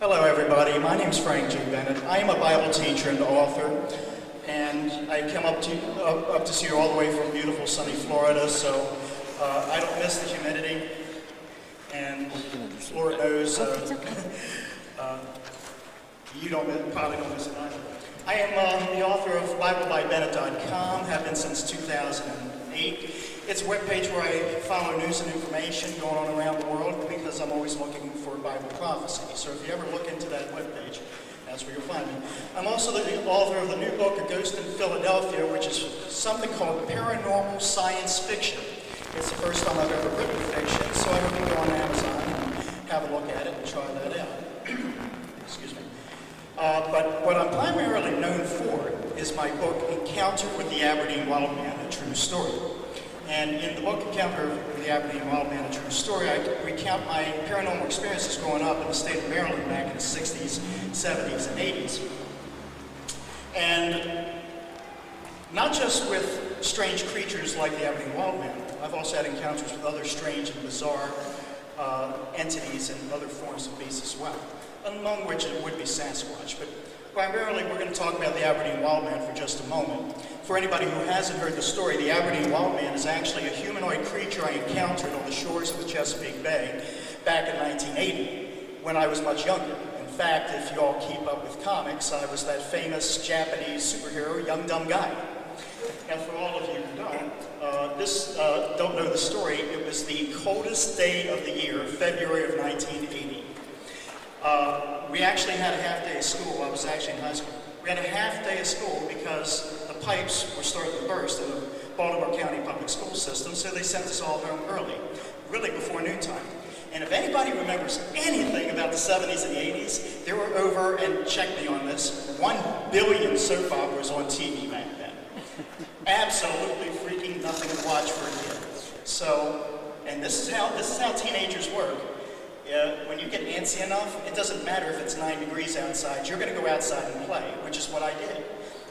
Hello everybody, my name is Frank J Bennett. I am a Bible teacher and author, and I come up to see you all the way from beautiful sunny Florida, so I don't miss the humidity, and Lord knows you probably don't miss it either. I am the author of BibleByBennett.com, have been since 2008. It's a webpage where I follow news and information going on around the world because I'm always looking for Bible prophecy. So if you ever look into that webpage, that's where you'll find me. I'm also the author of the new book, A Ghost in Philadelphia, which is something called paranormal science fiction. It's the first time I've ever written fiction, so I hope you go on Amazon and have a look at it and try that out. Excuse me. But what I'm primarily known for is my book, Encounter with the Aberdeen Wild Man, A True Story. And in the book, Encounter with the Aberdeen Wild Man, A True Story, I recount my paranormal experiences growing up in the state of Maryland back in the 60s, 70s, and 80s. And not just with strange creatures like the Aberdeen Wild Man, I've also had encounters with other strange and bizarre entities and other forms of beasts as well, among which it would be Sasquatch. But primarily, we're going to talk about the Aberdeen Wild Man for just a moment. For anybody who hasn't heard the story, the Aberdeen Wild Man is actually a humanoid creature I encountered on the shores of the Chesapeake Bay back in 1980 when I was much younger. In fact, if you all keep up with comics, I was that famous Japanese superhero, Young Dumb Guy. And for all of you who don't know the story, it was the coldest day of the year, February of 1980. We actually had a half day of school. I was actually in high school. We had a half day of school because the pipes were starting to burst in the Baltimore County public school system, so they sent us all home early, really before noontime. And if anybody remembers anything about the 70s and the 80s, there were over, and check me on this, 1 billion soap operas on TV back then. Absolutely freaking nothing to watch for a kid. So, and this is how teenagers work. When you get antsy enough, it doesn't matter if it's 9 degrees outside, you're going to go outside and play, which is what I did.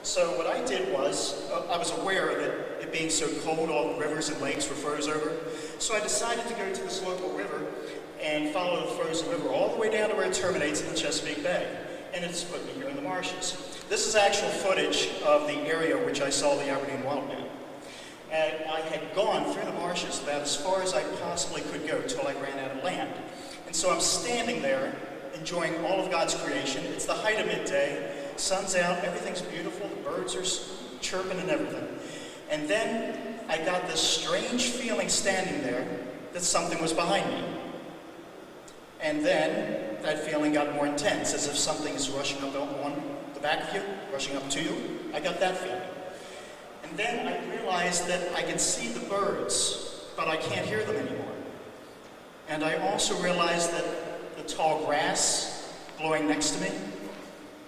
So what I did was, I was aware that it being so cold, all the rivers and lakes were froze over. So I decided to go to this local river and follow the frozen river all the way down to where it terminates in the Chesapeake Bay. And it's put me here in the marshes. This is actual footage of the area which I saw the Aberdeen Wild Man. And I had gone through the marshes about as far as I possibly could go till I ran out of land. And so I'm standing there, enjoying all of God's creation. It's the height of midday, sun's out, everything's beautiful, the birds are chirping and everything. And then I got this strange feeling standing there that something was behind me. And then that feeling got more intense, as if something is rushing up on the back of you, rushing up to you. I got that feeling. And then I realized that I can see the birds, but I can't hear them anymore. And I also realized that the tall grass blowing next to me,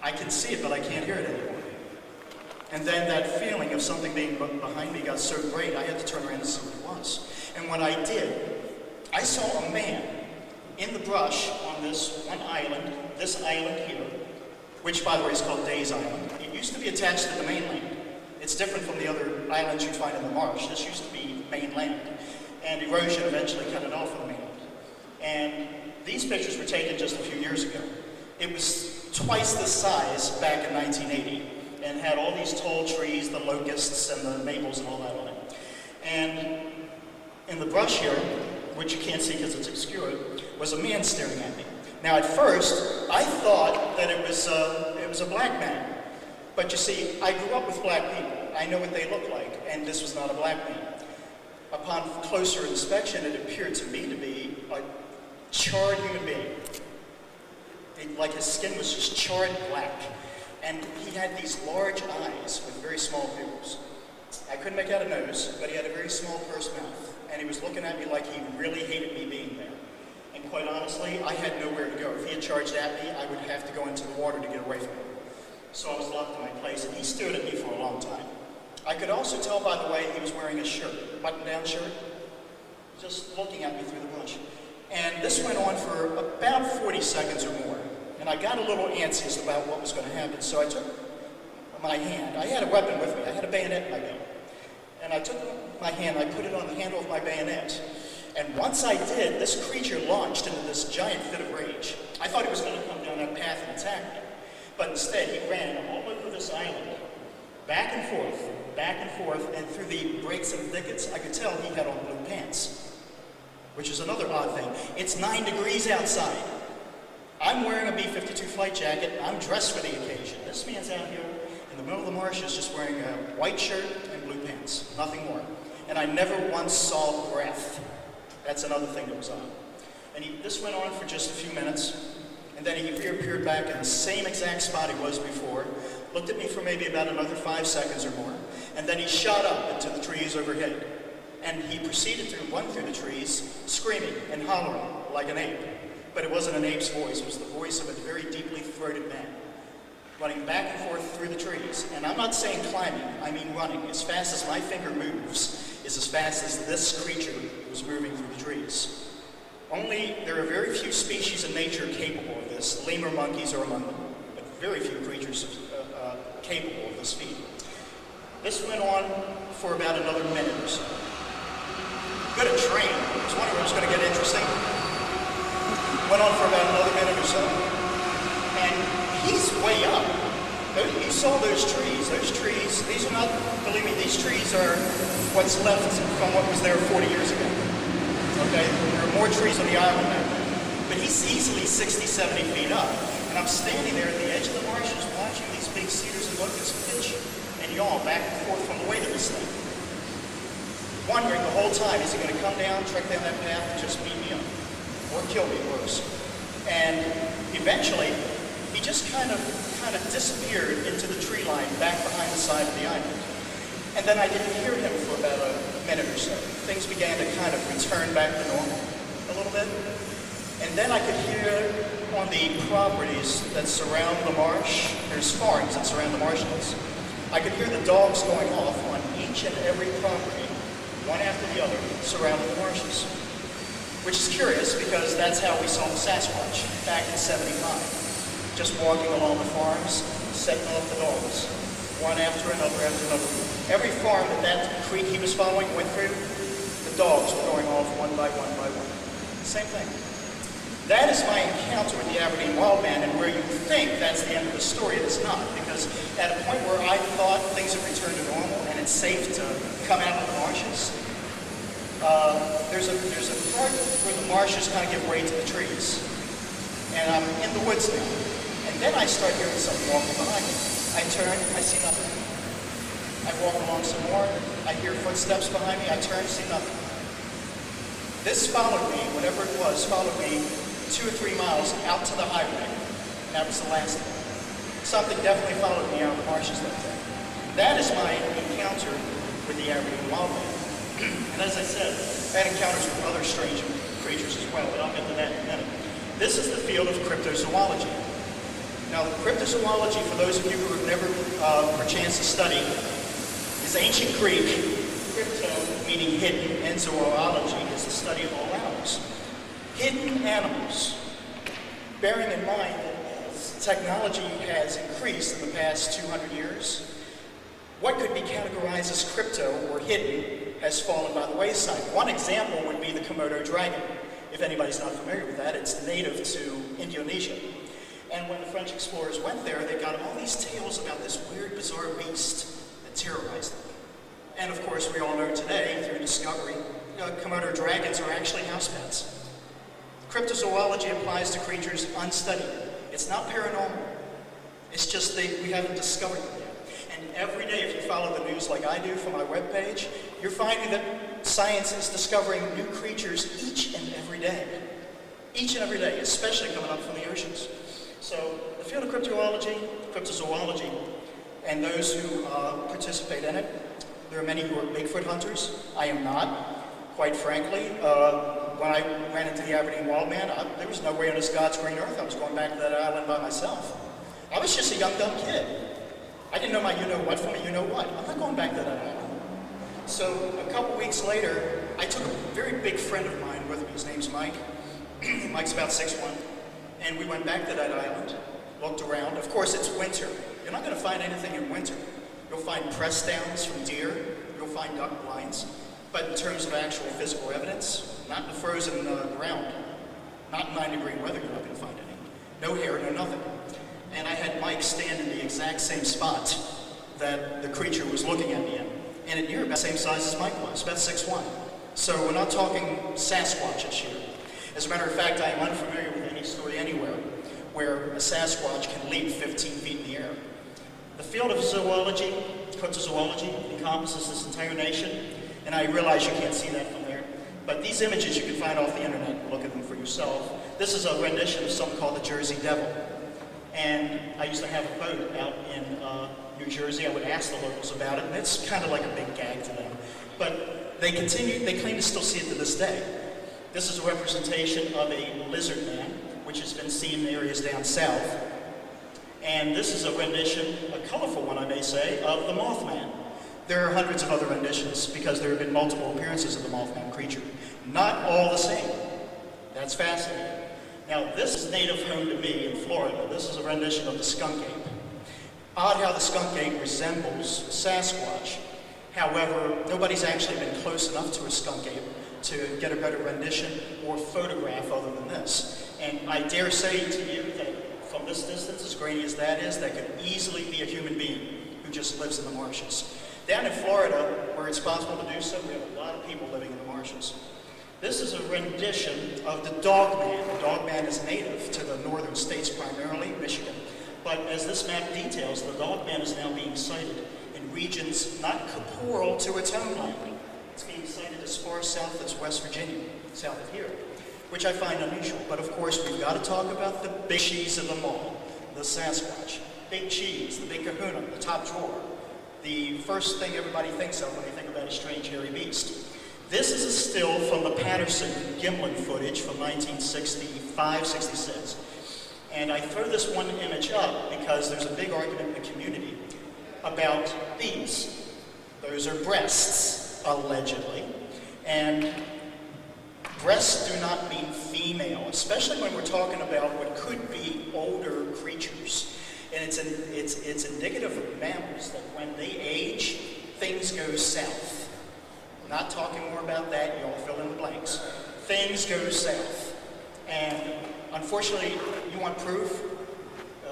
I can see it, but I can't hear it anymore. And then that feeling of something being behind me got so great, I had to turn around and see what it was. And when I did, I saw a man in the brush on this one island, this island here, which, by the way, is called Days Island. It used to be attached to the mainland. It's different from the other islands you'd find in the marsh. This used to be mainland, and erosion eventually cut it off from the mainland. And these pictures were taken just a few years ago. It was twice the size back in 1980 and had all these tall trees, the locusts and the maples and all that on it. And in the brush here, which you can't see because it's obscured, was a man staring at me. Now at first, I thought that it was a black man. But you see, I grew up with black people. I know what they look like, and this was not a black man. Upon closer inspection, it appeared to me to be a charred human being. Like his skin was just charred black. And he had these large eyes with very small pupils. I couldn't make out a nose, but he had a very small pursed mouth. And he was looking at me like he really hated me being there. And quite honestly, I had nowhere to go. If he had charged at me, I would have to go into the water to get away from him. So I was locked in my place, and he stared at me for a long time. I could also tell, by the way, he was wearing a shirt, button-down shirt, just looking at me through the brush. And this went on for about 40 seconds or more. And I got a little anxious about what was going to happen, so I took my hand. I had a weapon with me. I had a bayonet in my belt. And I took my hand, I put it on the handle of my bayonet. And once I did, this creature launched into this giant fit of rage. I thought he was going to come down that path and attack me. But instead, he ran all over this island, back and forth, and through the breaks and thickets, I could tell he had on blue pants, which is another odd thing. It's 9 degrees outside. I'm wearing a B-52 flight jacket, and I'm dressed for the occasion. This man's out here in the middle of the marshes just wearing a white shirt and blue pants, nothing more. And I never once saw breath. That's another thing that was on. And this went on for just a few minutes, and then he reappeared back in the same exact spot he was before, looked at me for maybe about another 5 seconds or more, and then he shot up into the trees overhead. And he proceeded to run through the trees, screaming and hollering like an ape. But it wasn't an ape's voice, it was the voice of a very deeply throated man, running back and forth through the trees. And I'm not saying climbing, I mean running. As fast as my finger moves is as fast as this creature was moving through the trees. Only there are very few species in nature capable of this. Lemur monkeys are among them, but very few creatures capable of this feat. This went on for about another minute or so. Good at train. I was wondering when it was going to get interesting. Went on for about another minute or so. And he's way up. You saw those trees. Those trees, these are not, believe me, these trees are what's left from what was there 40 years ago. Okay? There are more trees on the island now. But he's easily 60, 70 feet up. And I'm standing there at the edge of the marshes watching these big cedars and locusts pitch and yaw back and forth from the weight of this thing. Wondering the whole time, is he going to come down, trek down that path, and just beat me up? Or kill me, worse. And eventually, he just kind of disappeared into the tree line back behind the side of the island. And then I didn't hear him for about a minute or so. Things began to kind of return back to normal a little bit. And then I could hear on the properties that surround the marsh, there's farms that surround the marshlands, I could hear the dogs going off on each and every property, one after the other, surrounding the marshes. Which is curious because that's how we saw the Sasquatch back in '75. Just walking along the farms, setting off the dogs, one after another after another. Every farm that creek he was following went through, the dogs were going off one by one by one. Same thing. That is my encounter with the Aberdeen wild man, and where you think that's the end of the story, it is not. Because at a point where I thought things had returned to normal and it's safe to come out of the marshes, there's a part where the marshes kind of give way to the trees. And I'm in the woods now. And then I start hearing something walking behind me. I turn, I see nothing. I walk along some more, I hear footsteps behind me, I turn, see nothing. This followed me, whatever it was, followed me 2 or 3 miles out to the highway. That was the last thing. Something definitely followed me out of the marshes that day. That is my encounter with the Aberdeen wild man. And as I said, I had encounters with other strange creatures as well, but I'll get to that in a minute. This is the field of cryptozoology. Now, cryptozoology, for those of you who have never perchance to study, is ancient Greek. Crypto, meaning hidden, and zoology is the study of all animals. Hidden animals. Bearing in mind that as technology has increased in the past 200 years, what could be categorized as crypto or hidden has fallen by the wayside. One example would be the Komodo dragon. If anybody's not familiar with that, it's native to Indonesia. And when the French explorers went there, they got all these tales about this weird, bizarre beast that terrorized them. And of course, we all know today, through discovery, Komodo dragons are actually house pets. Cryptozoology applies to creatures unstudied. It's not paranormal. It's just we haven't discovered them yet. And every day, if you follow the news like I do from my webpage, you're finding that science is discovering new creatures each and every day. Each and every day, especially coming up from the oceans. So the field of cryptozoology, and those who participate in it, there are many who are Bigfoot hunters. I am not. Quite frankly, when I ran into the Aberdeen wild man, there was no way on this God's green earth I was going back to that island by myself. I was just a young, dumb kid. I didn't know my you-know-what from a you-know-what. I'm not going back to that island. So a couple weeks later, I took a very big friend of mine with me. His name's Mike. Mike's about 6'1". And we went back to that island, looked around. Of course, it's winter. You're not going to find anything in winter. You'll find press downs from deer. You'll find duck blinds. But in terms of actual physical evidence, not in the frozen ground, not in 9-degree weather, you're not going to find any. No hair, no nothing. And I had Mike stand in the exact same spot that the creature was looking at me in. And it near about the same size as Mike was, about 6'1". So we're not talking Sasquatch-ish here. As a matter of fact, I am unfamiliar with any story anywhere where a Sasquatch can leap 15 feet in the air. The field of zoology, cryptozoology, encompasses this entire nation, and I realize you can't see that from there. But these images you can find off the internet and look at them for yourself. This is a rendition of something called the Jersey Devil. And I used to have a boat out in New Jersey. I would ask the locals about it, and it's kind of like a big gag to them. But they claim to still see it to this day. This is a representation of a lizard man, which has been seen in areas down south. And this is a rendition, a colorful one I may say, of the Mothman. There are hundreds of other renditions because there have been multiple appearances of the Mothman creature. Not all the same. That's fascinating. Now, this is native home to me in Florida. This is a rendition of the skunk ape. Odd how the skunk ape resembles Sasquatch. However, nobody's actually been close enough to a skunk ape to get a better rendition or photograph other than this. And I dare say to you that from this distance, as grainy as that is, that could easily be a human being who just lives in the marshes. Down in Florida, where it's possible to do so, we have a lot of people living in the marshes. This is a rendition of the Dogman. The Dogman is native to the northern states, primarily Michigan. But as this map details, the Dogman is now being sighted in regions not corporeal to its homeland. It's being sighted as far south as West Virginia, south of here, which I find unusual. But of course, we've got to talk about the big cheese of them all, the Sasquatch. Big cheese, the big kahuna, the top drawer. The first thing everybody thinks of when they think about a strange hairy beast. This is a still from the Patterson Gimlin footage from 1965-66. And I throw this one image up because there's a big argument in the community about these. Those are breasts, allegedly. And breasts do not mean female, especially when we're talking about what could be older creatures. And it's indicative of mammals that when they age, things go south. I'm not talking more about that, you all fill in the blanks. Things go south. And unfortunately, you want proof?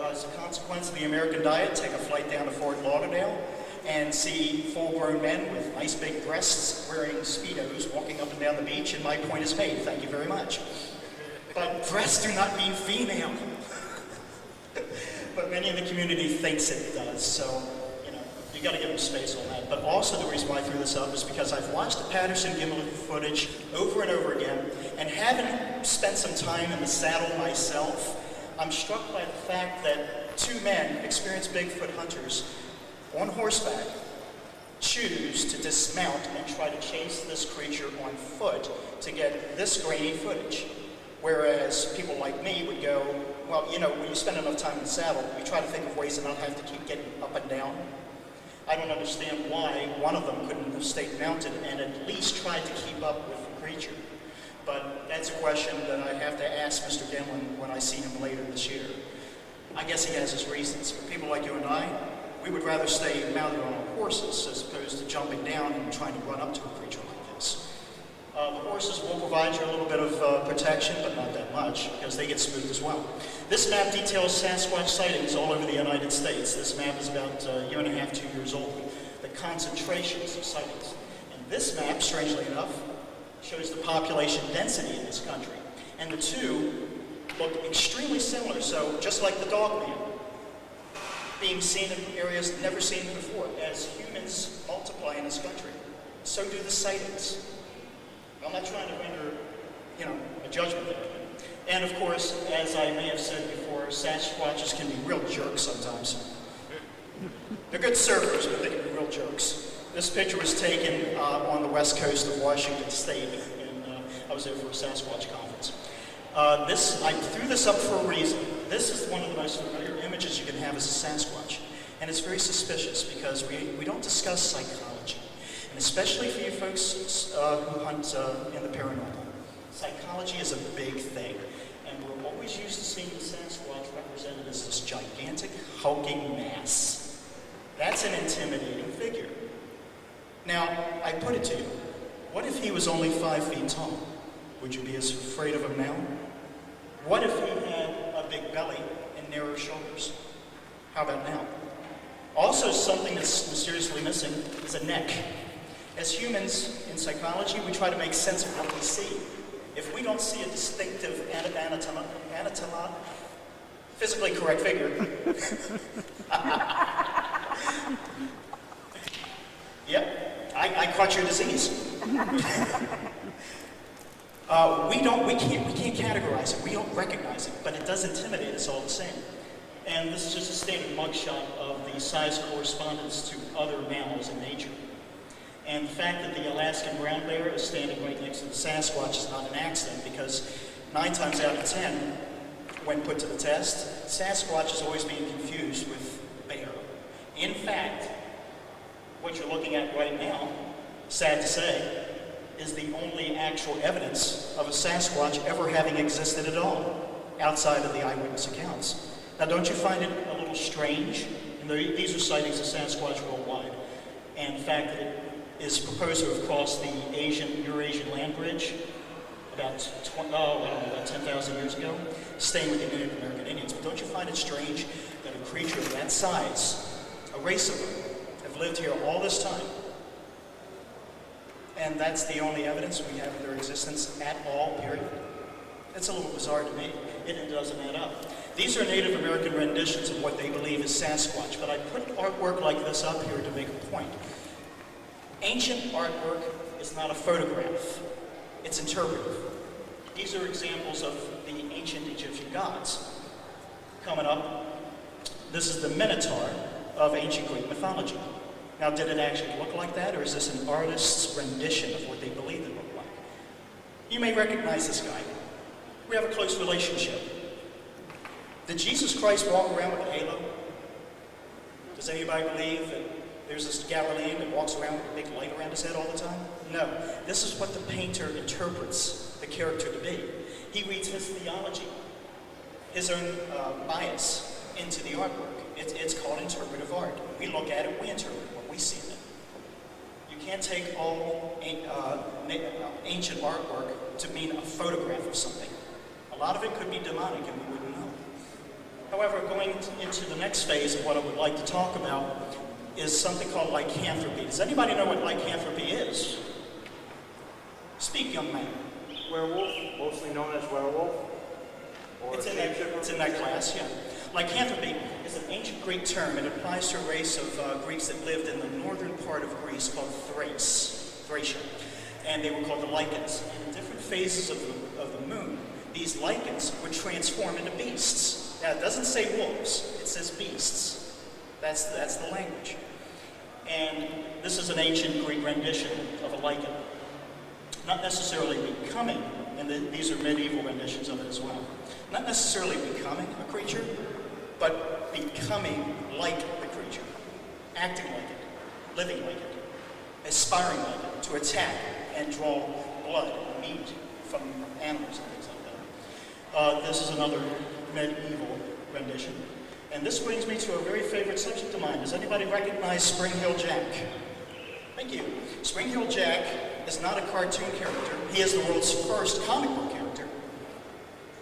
As a consequence of the American diet, take a flight down to Fort Lauderdale and see full-grown men with nice big breasts wearing Speedos walking up and down the beach, and my point is made. Thank you very much. But breasts do not mean female. But many in the community thinks it does, so you got to give them space on that. But also the reason why I threw this up is because I've watched the Patterson Gimlin footage over and over again, and having spent some time in the saddle myself, I'm struck by the fact that two men, experienced Bigfoot hunters, on horseback, choose to dismount and try to chase this creature on foot to get this grainy footage. Whereas people like me would go, well, when you spend enough time in the saddle, you try to think of ways to not have to keep getting up and down. I don't understand why one of them couldn't have stayed mounted and at least tried to keep up with the creature. But that's a question that I have to ask Mr. Gimlin when I see him later this year. I guess he has his reasons. For people like you and I, we would rather stay mounted on our horses as opposed to jumping down and trying to run up to a creature like this. The horses will provide you a little bit of protection, but not that much, because they get spooked as well. This map details Sasquatch sightings all over the United States. This map is about a year and a half, 2 years old. The concentrations of sightings. And this map, strangely enough, shows the population density in this country. And the two look extremely similar. So just like the Dogman, being seen in areas never seen before. As humans multiply in this country, so do the sightings. I'm not trying to render, a judgment there. And of course, as I may have said before, Sasquatches can be real jerks sometimes. They're good surfers, but they can be real jerks. This picture was taken on the west coast of Washington State, and I was there for a Sasquatch conference. I threw this up for a reason. This is one of the most familiar images you can have as a Sasquatch. And it's very suspicious because we don't discuss psychology. And especially for you folks who hunt in the paranormal. Psychology is a big thing. And we're always used to seeing the Sasquatch represented as this gigantic, hulking mass. That's an intimidating figure. Now, I put it to you, what if he was only 5 feet tall? Would you be as afraid of him now? What if he had a big belly and narrow shoulders? How about now? Also, something that's mysteriously missing is a neck. As humans in psychology, we try to make sense of what we see. If we don't see a distinctive physically correct figure, yep, I caught your disease. We can't categorize it. We don't recognize it, but it does intimidate us all the same. And this is just a standard mugshot of the size correspondence to other mammals in nature. And the fact that the Alaskan brown bear is standing right next to the Sasquatch is not an accident, because 9 times out of 10, when put to the test, Sasquatch is always being confused with bear. In fact, what you're looking at right now, sad to say, is the only actual evidence of a Sasquatch ever having existed at all, outside of the eyewitness accounts. Now, don't you find it a little strange? And these are sightings of Sasquatch worldwide. And the fact that it is proposed to have crossed the Eurasian land bridge about 10,000 years ago, staying with the Native American Indians. But don't you find it strange that a creature of that size, a race of them, have lived here all this time, and that's the only evidence we have of their existence at all, period? It's a little bizarre to me. It doesn't add up. These are Native American renditions of what they believe is Sasquatch, but I put artwork like this up here to make a point. Ancient artwork is not a photograph. It's interpretive. These are examples of the ancient Egyptian gods. Coming up, this is the Minotaur of ancient Greek mythology. Now, did it actually look like that, or is this an artist's rendition of what they believe it looked like? You may recognize this guy. We have a close relationship. Did Jesus Christ walk around with a halo? Does anybody believe that there's this Galilean that walks around with a big light around his head all the time? No. This is what the painter interprets the character to be. He reads his theology, his own bias into the artwork. It's called interpretive art. We look at it, we interpret what we see in it. You can't take all ancient artwork to mean a photograph of something. A lot of it could be demonic and we wouldn't know. However, going into the next phase of what I would like to talk about is something called lycanthropy. Does anybody know what lycanthropy is? Speak, young man. Werewolf, mostly known as werewolf. Or It's in that class, yeah. Lycanthropy is an ancient Greek term. It applies to a race of Greeks that lived in the northern part of Greece called Thracia. And they were called the Lycans. And in different phases of the moon, these Lycans would transform into beasts. Now, it doesn't say wolves, it says beasts. That's the language. And this is an ancient Greek rendition of a Lycan. Not necessarily becoming, and these are medieval renditions of it as well. Not necessarily becoming a creature, but becoming like the creature, acting like it, living like it, aspiring like it, to attack and draw blood and meat from animals and things like that. This is another medieval rendition. And this brings me to a very favorite subject of mine. Does anybody recognize Spring Hill Jack? Thank you. Spring Hill Jack is not a cartoon character. He is the world's first comic book character.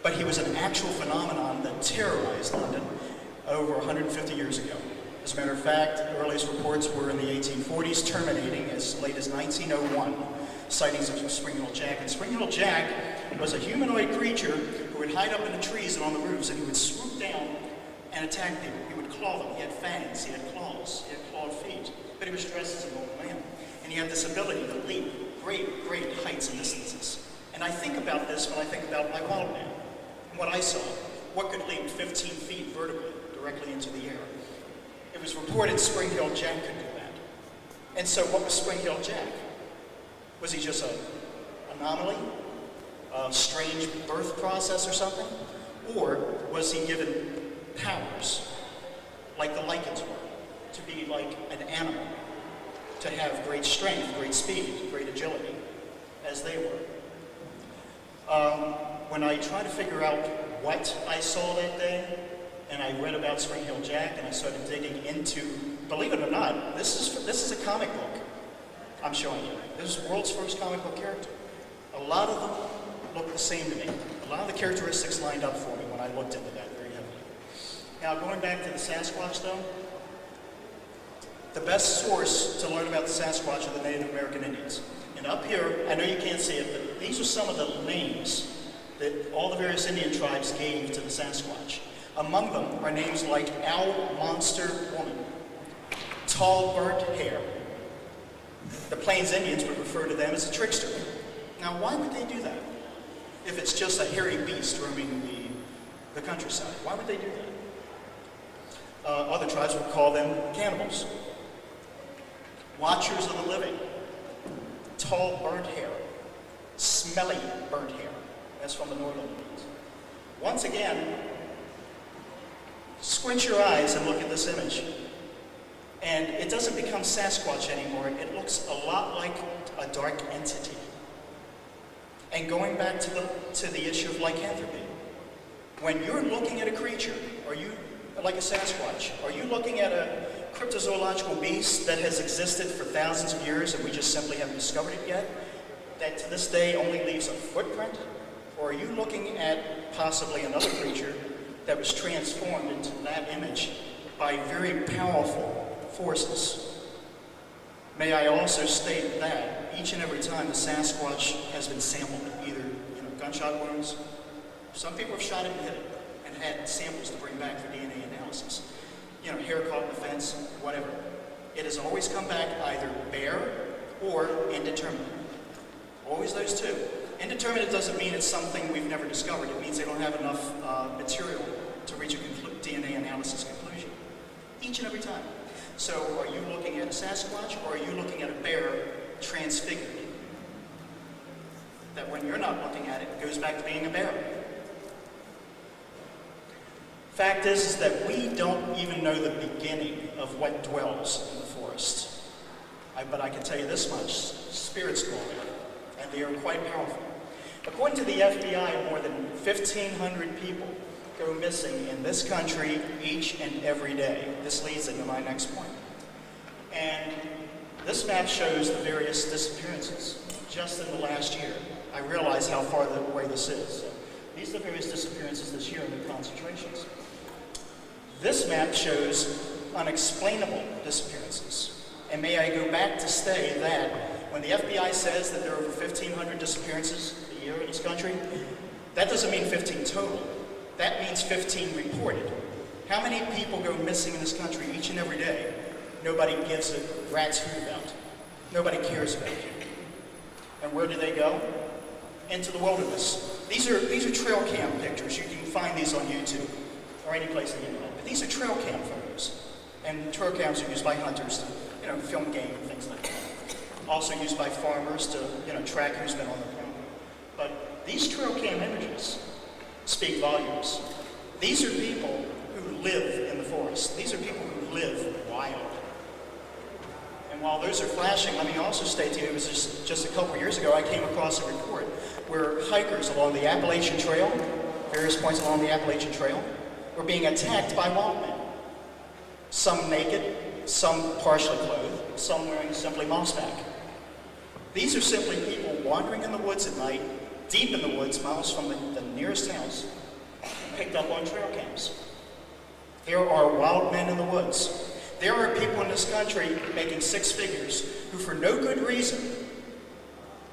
But he was an actual phenomenon that terrorized London over 150 years ago. As a matter of fact, the earliest reports were in the 1840s, terminating as late as 1901, sightings of Spring Hill Jack. And Spring Hill Jack was a humanoid creature who would hide up in the trees and on the roofs, and he would swoop down and attack people. He would claw them. He had fangs, he had claws, he had clawed feet, but he was dressed as an old man. And he had this ability to leap great, great heights and distances. And I think about this when I think about my wild man. What I saw, what could leap 15 feet vertically, directly into the air. It was reported Spring Hill Jack could do that. And so what was Spring Hill Jack? Was he just an anomaly? A strange birth process or something? Or was he given powers, like the Lycans were, to be like an animal, to have great strength, great speed, great agility, as they were? When I try to figure out what I saw that day, and I read about Spring Hill Jack, and I started digging into, believe it or not, this is a comic book I'm showing you. This is the world's first comic book character. A lot of them look the same to me. A lot of the characteristics lined up for me when I looked into that very heavily. Now, going back to the Sasquatch, though, the best source to learn about the Sasquatch are the Native American Indians. And up here, I know you can't see it, but these are some of the names that all the various Indian tribes gave to the Sasquatch. Among them are names like Owl Monster Woman, Tall Burnt Hair. The Plains Indians would refer to them as a trickster. Now, why would they do that? If it's just a hairy beast roaming the countryside, why would they do that? Other tribes would call them cannibals. Watchers of the living, tall burnt hair, smelly burnt hair. That's from the northern Indians. Once again, squint your eyes and look at this image. And it doesn't become Sasquatch anymore. It looks a lot like a dark entity. And going back to the issue of lycanthropy, when you're looking at a creature, are you like a Sasquatch? Are you looking at a cryptozoological beast that has existed for thousands of years and we just simply haven't discovered it yet, that to this day only leaves a footprint? Or are you looking at possibly another creature that was transformed into that image by very powerful forces? May I also state that each and every time the Sasquatch has been sampled, either gunshot wounds, some people have shot it and hit it, and had samples to bring back for DNA analysis. Hair caught in the fence, whatever. It has always come back either bare or indeterminate. Always those two. Indeterminate doesn't mean it's something we've never discovered. It means they don't have enough material to reach a DNA analysis conclusion. Each and every time. So are you looking at a Sasquatch or are you looking at a bear transfigured? That when you're not looking at it, it goes back to being a bear. Fact is that we don't even know the beginning of what dwells in the forest. But I can tell you this much, spirits dwell there, and they are quite powerful. According to the FBI, more than 1,500 people go missing in this country each and every day. This leads into my next point. And this map shows the various disappearances just in the last year. I realize how far away this is. So these are the various disappearances this year in the concentrations. This map shows unexplainable disappearances. And may I go back to say that when the FBI says that there are over 1,500 disappearances a year in this country, that doesn't mean 15 total. That means 15 reported. How many people go missing in this country each and every day? Nobody gives a rat's hoot about. Nobody cares about it. And where do they go? Into the wilderness. These are trail cam pictures. You can find these on YouTube or any place on the internet. But these are trail cam photos. And trail cams are used by hunters to, film game and things like that. Also used by farmers to, track who's been on the property. But these trail cam images speak volumes. These are people who live in the forest. These are people who live wild. And while those are flashing, let me also state to you, it was just a couple years ago, I came across a report where hikers along the Appalachian Trail, various points along the Appalachian Trail, were being attacked by wild men. Some naked, some partially clothed, some wearing simply mossback. These are simply people wandering in the woods at night, deep in the woods, miles from the nearest house, picked up on trail cams. There are wild men in the woods. There are people in this country making six figures who, for no good reason,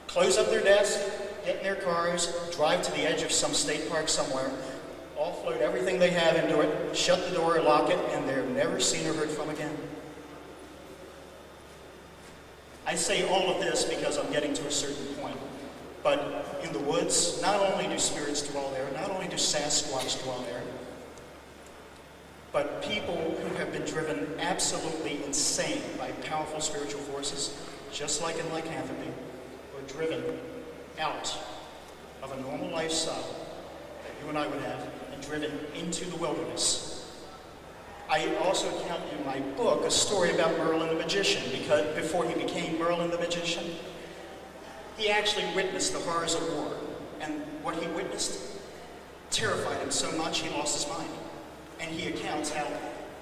close up their desk, get in their cars, drive to the edge of some state park somewhere, offload everything they have into it, shut the door, lock it, and they're never seen or heard from again. I say all of this because I'm getting to a certain point. But in the woods, not only do spirits dwell there, not only do Sasquatch dwell there, but people who have been driven absolutely insane by powerful spiritual forces, just like in lycanthropy, were driven out of a normal lifestyle that you and I would have and driven into the wilderness. I also count in my book a story about Merlin the Magician, because before he became Merlin the Magician, he actually witnessed the horrors of war. And what he witnessed terrified him so much he lost his mind. And he recounts how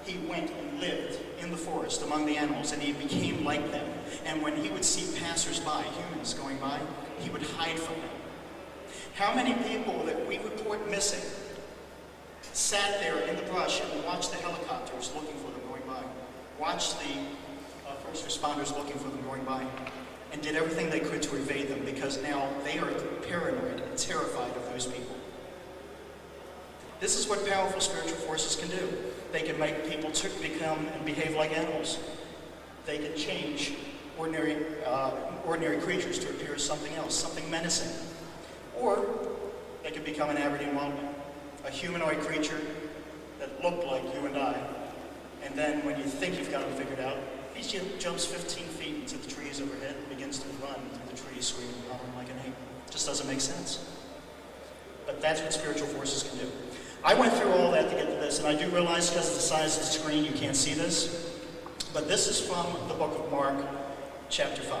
he went and lived in the forest among the animals, and he became like them. And when he would see passers-by, humans going by, he would hide from them. How many people that we report missing sat there in the brush and watched the helicopters looking for them going by, watched the first responders looking for them going by, and did everything they could to evade them because now they are paranoid and terrified of those people. This is what powerful spiritual forces can do. They can make people become and behave like animals. They can change ordinary creatures to appear as something else, something menacing. Or they can become an Aberdeen wildman, a humanoid creature that looked like you and I. And then when you think you've got him figured out, he jumps 15 feet into the trees overhead and begins to run through the trees, screaming and hollering like an ape. Just doesn't make sense. But that's what spiritual forces can do. I went through all that to get to this, and I do realize because of the size of the screen you can't see this. But this is from the book of Mark, chapter 5.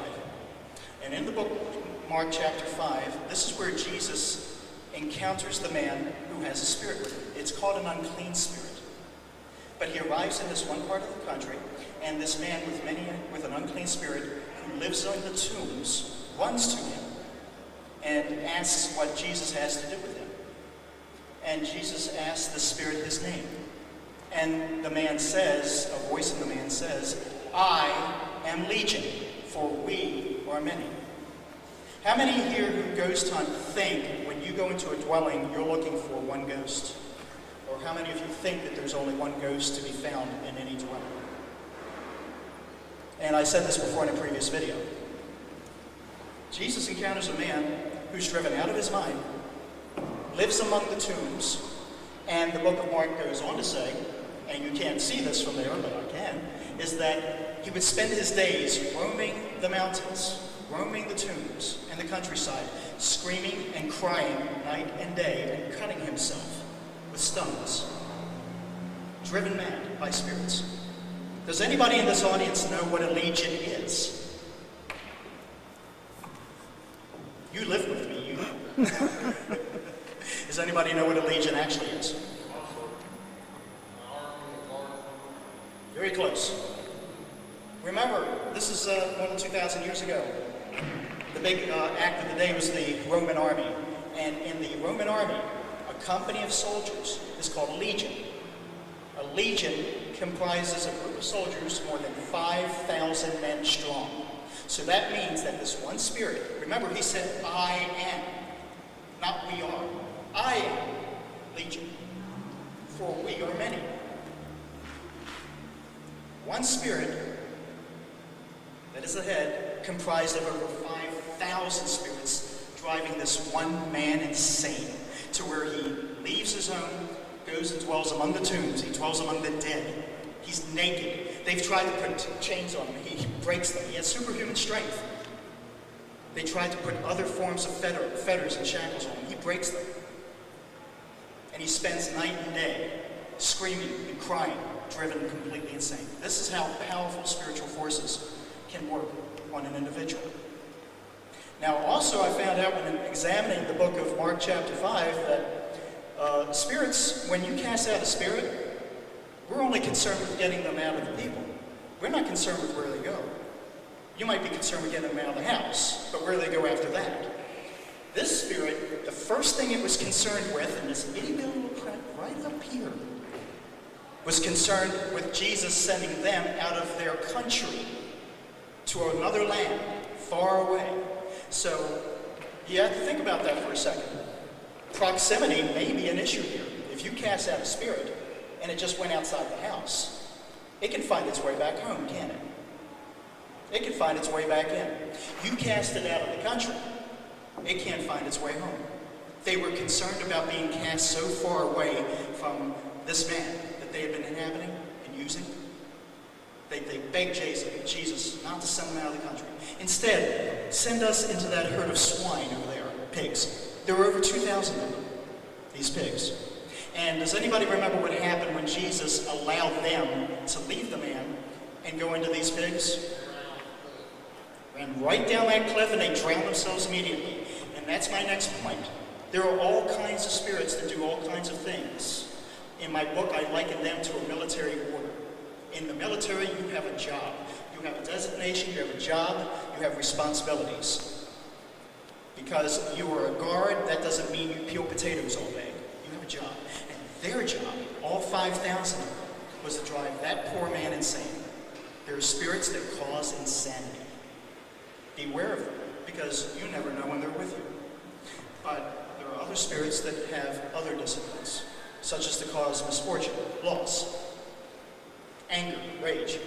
And in the book of Mark, chapter 5, this is where Jesus encounters the man who has a spirit with him. It's called an unclean spirit. But he arrives in this one part of the country, and this man with an unclean spirit who lives in the tombs runs to him and asks what Jesus has to do with him. And Jesus asks the spirit his name. And the man says, a voice in the man says, I am Legion, for we are many. How many here who ghost hunt think when you go into a dwelling, you're looking for one ghost? Or how many of you think that there's only one ghost to be found in any dwelling? And I said this before in a previous video. Jesus encounters a man who's driven out of his mind, lives among the tombs, and the book of Mark goes on to say, and you can't see this from there, but I can, is that he would spend his days roaming the mountains, roaming the tombs and the countryside, screaming and crying night and day, and cutting himself with stones, driven mad by spirits. Does anybody in this audience know what a legion is? You live with me, you know. Does anybody know what a legion actually is? Very close. Remember, this is more than 2,000 years ago. The big act of the day was the Roman army. And in the Roman army, a company of soldiers is called a legion. A legion comprises a group of soldiers more than 5,000 men strong. So that means that this one spirit, remember he said, I am, not we are. I am Legion, for we are many. One spirit that is the head, comprised of over 5,000 spirits, driving this one man insane to where he leaves his home, goes and dwells among the tombs. He dwells among the dead. He's naked. They've tried to put chains on him. He breaks them. He has superhuman strength. They tried to put other forms of fetters and shackles on him. He breaks them. And he spends night and day screaming and crying, driven completely insane. This is how powerful spiritual forces can work on an individual. Now, also I found out when examining the book of Mark chapter 5 that spirits, when you cast out a spirit, we're only concerned with getting them out of the people. We're not concerned with where they go. You might be concerned with getting them out of the house, but where they go after that. This spirit, the first thing it was concerned with, and this itty bitty little print right up here, was concerned with Jesus sending them out of their country to another land, far away. So you have to think about that for a second. Proximity may be an issue here. If you cast out a spirit and it just went outside the house, it can find its way back home, can't it? It can find its way back in. You cast it out of the country, it can't find its way home. They were concerned about being cast so far away from this man that they had been inhabiting and using. They begged Jesus not to send them out of the country. Instead, send us into that herd of swine over there, pigs. There were over 2,000 of them, these pigs. And does anybody remember what happened when Jesus allowed them to leave the man and go into these pigs? Ran right down that cliff and they drowned themselves immediately. And that's my next point. There are all kinds of spirits that do all kinds of things. In my book, I liken them to a military order. In the military, you have a job. You have a designation, you have a job, you have responsibilities. Because you are a guard, that doesn't mean you peel potatoes all day. You have a job. And their job, all 5,000 of them, was to drive that poor man insane. There are spirits that cause insanity. Beware of them, because you never know when they're with you. But there are other spirits that have other disciplines, such as to cause misfortune, loss, anger, rage,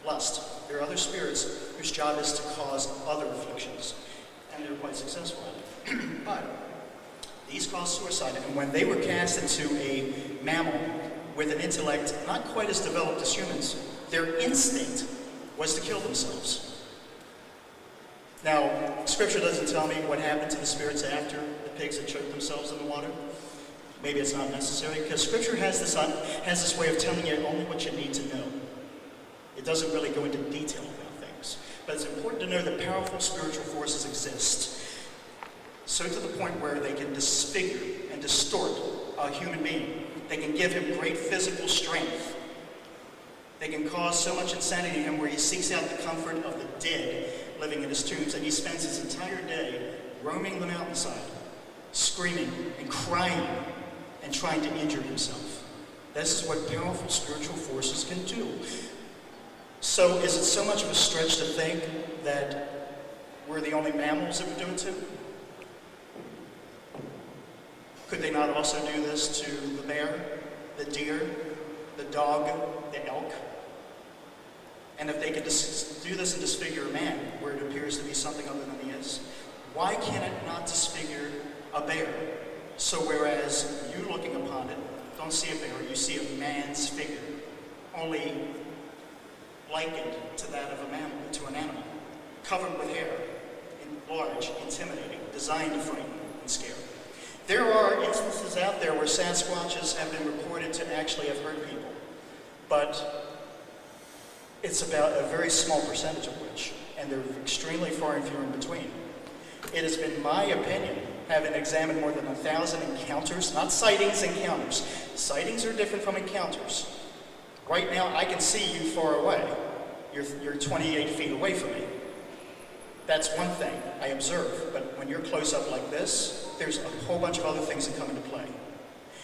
lust. There are other spirits whose job is to cause other afflictions, and they're quite successful at it. But these cause suicide, and when they were cast into a mammal with an intellect not quite as developed as humans, their instinct was to kill themselves. Now, Scripture doesn't tell me what happened to the spirits after the pigs had choked themselves in the water. Maybe it's not necessary, because Scripture has this way of telling you only what you need to know. It doesn't really go into detail about things. But it's important to know that powerful spiritual forces exist. So to the point where they can disfigure and distort a human being. They can give him great physical strength. They can cause so much insanity in him where he seeks out the comfort of the dead living in his tombs, and he spends his entire day roaming the mountainside, screaming and crying and trying to injure himself. This is what powerful spiritual forces can do. So is it so much of a stretch to think that we're the only mammals that would do it to? Could they not also do this to the bear, the deer, the dog, the elk? And if they could do this and disfigure a man where it appears to be something other than he is, why can it not disfigure a bear? So whereas you looking upon it don't see a bear, you see a man's figure, only likened to that of a mammal, to an animal, covered with hair, large, intimidating, designed to frighten and scare. There are instances out there where Sasquatches have been reported to actually have hurt people, but it's about a very small percentage of which, and they're extremely far and few in between. It has been my opinion, having examined more than 1,000 encounters, not sightings, encounters. Sightings are different from encounters. Right now, I can see you far away. You're 28 feet away from me. That's one thing I observe, but when you're close up like this, there's a whole bunch of other things that come into play.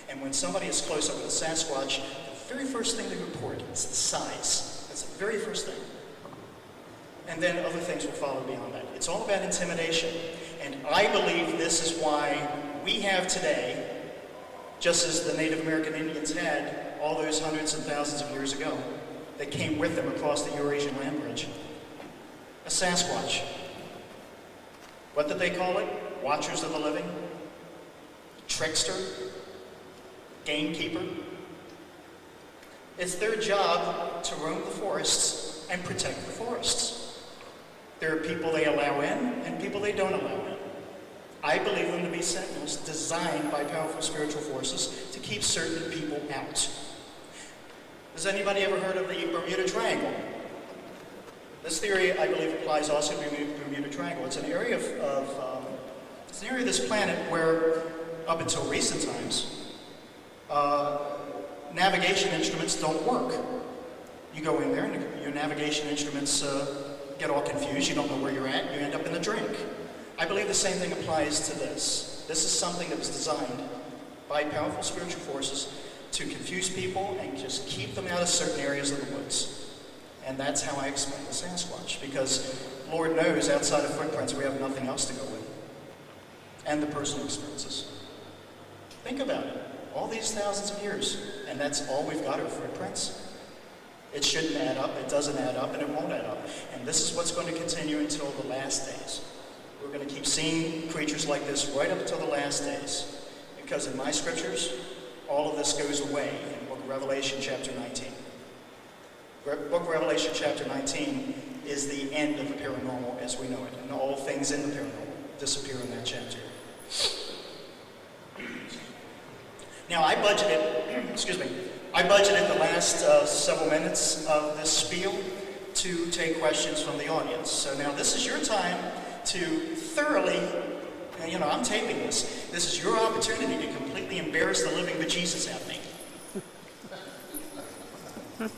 And when somebody is close up with a Sasquatch, the very first thing they report is the size. That's the very first thing. And then other things will follow beyond that. It's all about intimidation. And I believe this is why we have today, just as the Native American Indians had all those hundreds and thousands of years ago, that came with them across the Eurasian land bridge, a Sasquatch. What did they call it? Watchers of the living? Trickster? Gamekeeper? It's their job to roam the forests and protect the forests. There are people they allow in and people they don't allow in. I believe them to be sentinels designed by powerful spiritual forces to keep certain people out. Has anybody ever heard of the Bermuda Triangle? This theory, I believe, applies also to the Bermuda Triangle. It's an area it's an area of this planet where, up until recent times, navigation instruments don't work. You go in there and your navigation instruments get all confused. You don't know where you're at. You end up in the drink. I believe the same thing applies to this. This is something that was designed by powerful spiritual forces to confuse people and just keep them out of certain areas of the woods. And that's how I explain the Sasquatch, because Lord knows outside of footprints we have nothing else to go with. And the personal experiences. Think about it. All these thousands of years, and that's all we've got are footprints. It shouldn't add up, it doesn't add up, and it won't add up. And this is what's going to continue until the last days. We're going to keep seeing creatures like this right up until the last days. Because in my scriptures, all of this goes away in Book of Revelation chapter 19. Book of Revelation chapter 19 is the end of the paranormal as we know it, and all things in the paranormal disappear in that chapter. Now I budgeted the last several minutes of this spiel to take questions from the audience. So now this is your time to thoroughly, I'm taping this. This is your opportunity to completely embarrass the living bejesus out of me. Let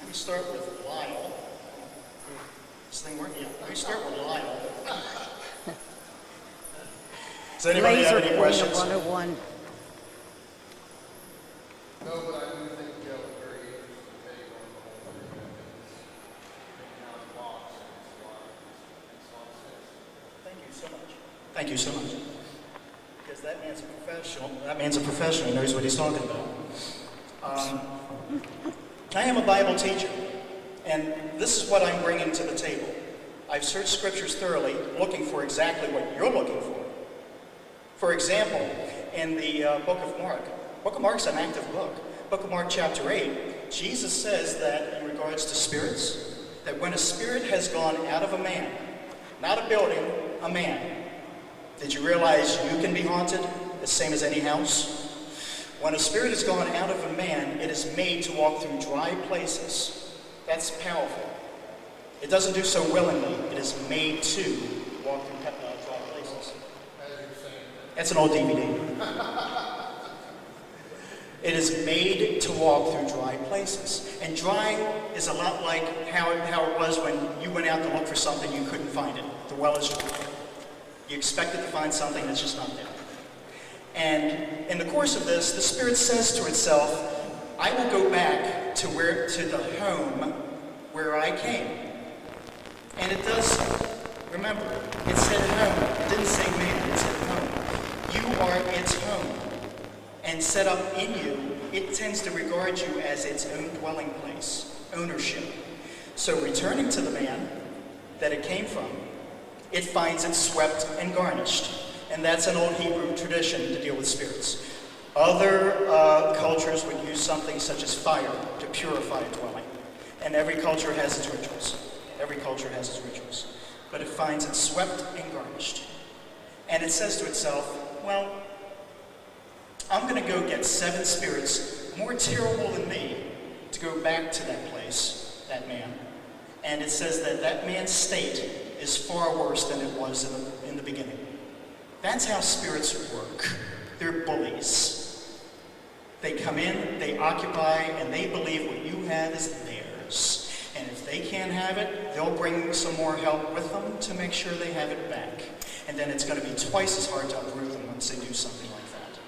me start with Lyle. This thing working? Yeah. Let me start with Lyle. Does anybody have any questions? 101. No, but I do think you have a very interesting take on the whole thing. Taking out the box makes a lot of sense. Thank you so much. Thank you so much. Because that man's a professional. That man's a professional. He knows what he's talking about. I am a Bible teacher, and this is what I'm bringing to the table. I've searched scriptures thoroughly, looking for exactly what you're looking for. For example, in the book of Mark's an active book. Book of Mark chapter 8, Jesus says that in regards to spirits, that when a spirit has gone out of a man, not a building, a man, did you realize you can be haunted the same as any house? When a spirit has gone out of a man, it is made to walk through dry places. That's powerful. It doesn't do so willingly. It is made to walk through dry places. That's an old DVD. It is made to walk through dry places. And dry is a lot like how it was when you went out to look for something, you couldn't find it. The well is dry. You expected to find something that's just not there. And in the course of this, the spirit says to itself, I will go back to the home where I came. And it does, remember, it said home. It didn't say man, it said home. You are its home. And set up in you, it tends to regard you as its own dwelling place, ownership. So returning to the man that it came from, it finds it swept and garnished. And that's an old Hebrew tradition to deal with spirits. Other cultures would use something such as fire to purify a dwelling. And every culture has its rituals. Every culture has its rituals. But it finds it swept and garnished. And it says to itself, well, I'm going to go get 7 spirits more terrible than me to go back to that place, that man. And it says that that man's state is far worse than it was in the beginning. That's how spirits work. They're bullies. They come in, they occupy, and they believe what you have is theirs. And if they can't have it, they'll bring some more help with them to make sure they have it back. And then it's going to be twice as hard to uproot them once they do something like that.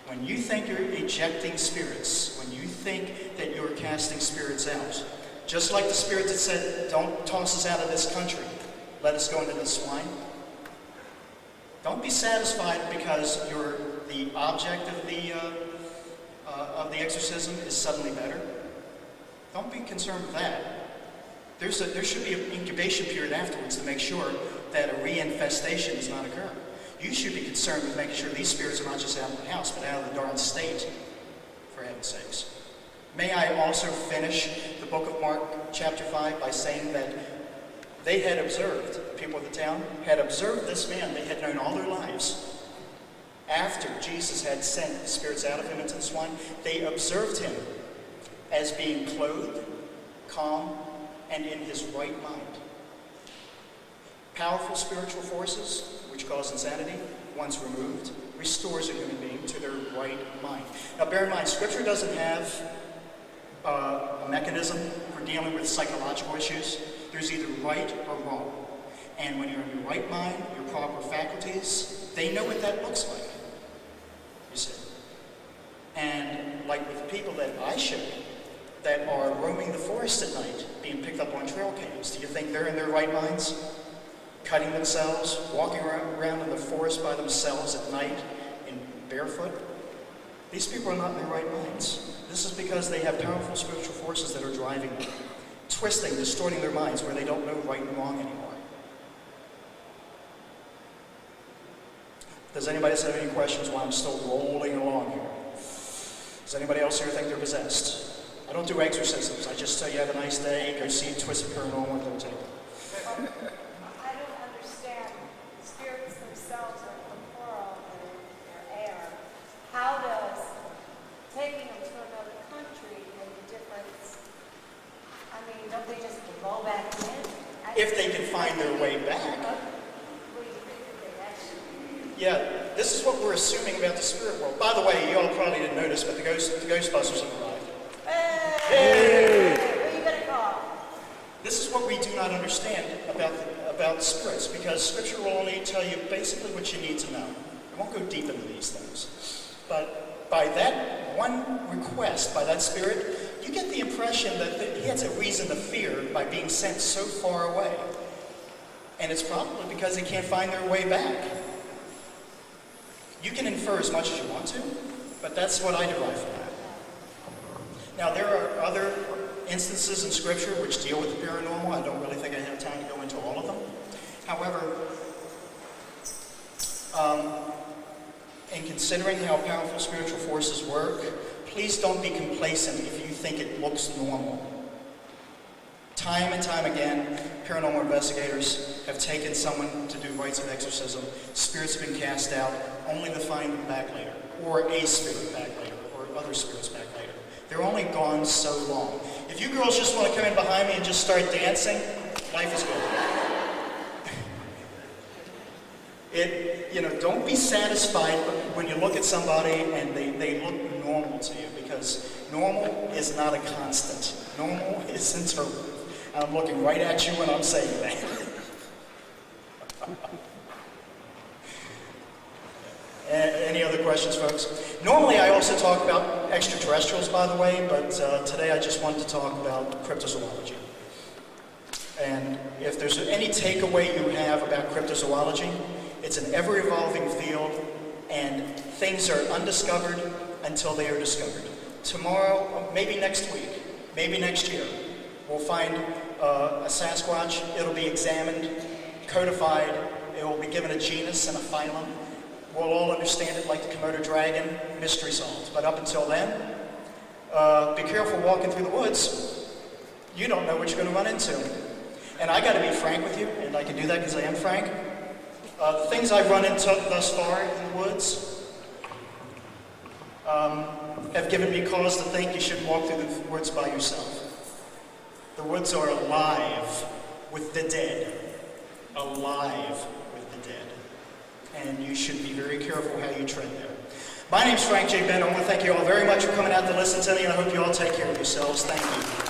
When you think you're ejecting spirits, when you think that you're casting spirits out, just like the spirit that said, don't toss us out of this country, let us go into the swine. Don't be satisfied because the object of the exorcism is suddenly better. Don't be concerned with that. There should be an incubation period afterwards to make sure that a reinfestation does not occur. You should be concerned with making sure these spirits are not just out of the house, but out of the darn state, for heaven's sakes. May I also finish the book of Mark chapter 5 by saying that they had observed, people of the town had observed this man they had known all their lives. After Jesus had sent the spirits out of him into the swine, they observed him as being clothed, calm, and in his right mind. Powerful spiritual forces, which cause insanity, once removed, restores a human being to their right mind. Now bear in mind, Scripture doesn't have a mechanism for dealing with psychological issues. There's either right or wrong. And when you're in your right mind, your proper faculties, they know what that looks like, you see. And like with the people that I show you, that are roaming the forest at night, being picked up on trail cams, do you think they're in their right minds? Cutting themselves, walking around in the forest by themselves at night in barefoot? These people are not in their right minds. This is because they have powerful spiritual forces that are driving them, twisting, distorting their minds where they don't know right and wrong anymore. Does anybody else have any questions while I'm still rolling along here? Does anybody else here think they're possessed? I don't do exorcisms. I just tell you have a nice day, go see Twisted Paranormal at their table. I don't understand. The spirits themselves are corporeal, they're air. How does taking them to another country make a difference? I mean, don't they just go back in? If they can find their way back. What do you think that they actually? Yeah, this is what we're assuming about the spirit world. By the way, you all probably didn't notice, but the Ghostbusters have arrived. Hey! Who are you gonna call? This is what we do not understand about spirits, because Scripture will only tell you basically what you need to know. It won't go deep into these things. But by that one request, by that spirit, you get the impression that he has a reason to fear by being sent so far away. And it's probably because they can't find their way back. You can infer as much as you want to, but that's what I derive from that. Now, there are other instances in Scripture which deal with the paranormal. I don't really think I have time to go into all of them. However, in considering how powerful spiritual forces work, please don't be complacent if you think it looks normal. Time and time again, paranormal investigators have taken someone to do rites of exorcism. Spirits have been cast out, only to find them back later, or a spirit back later, or other spirits back later. They're only gone so long. If you girls just want to come in behind me and just start dancing, life is good. Don't be satisfied when you look at somebody and they look normal to you, because normal is not a constant. Normal is interpretive. I'm looking right at you when I'm saying that. Any other questions, folks? Normally I also talk about extraterrestrials, by the way, but today I just wanted to talk about cryptozoology. And if there's any takeaway you have about cryptozoology, it's an ever-evolving field, and things are undiscovered until they are discovered. Tomorrow, maybe next week, maybe next year, we'll find a Sasquatch. It'll be examined, codified. It will be given a genus and a phylum. We'll all understand it like the Komodo dragon, mystery solved. But up until then, be careful walking through the woods. You don't know what you're going to run into. And I got to be frank with you, and I can do that because I am frank. The things I've run into thus far in the woods have given me cause to think you should walk through the woods by yourself. The woods are alive with the dead. Alive with the dead. And you should be very careful how you tread there. My name's Frank J Bennett. I want to thank you all very much for coming out to listen to me, and I hope you all take care of yourselves. Thank you.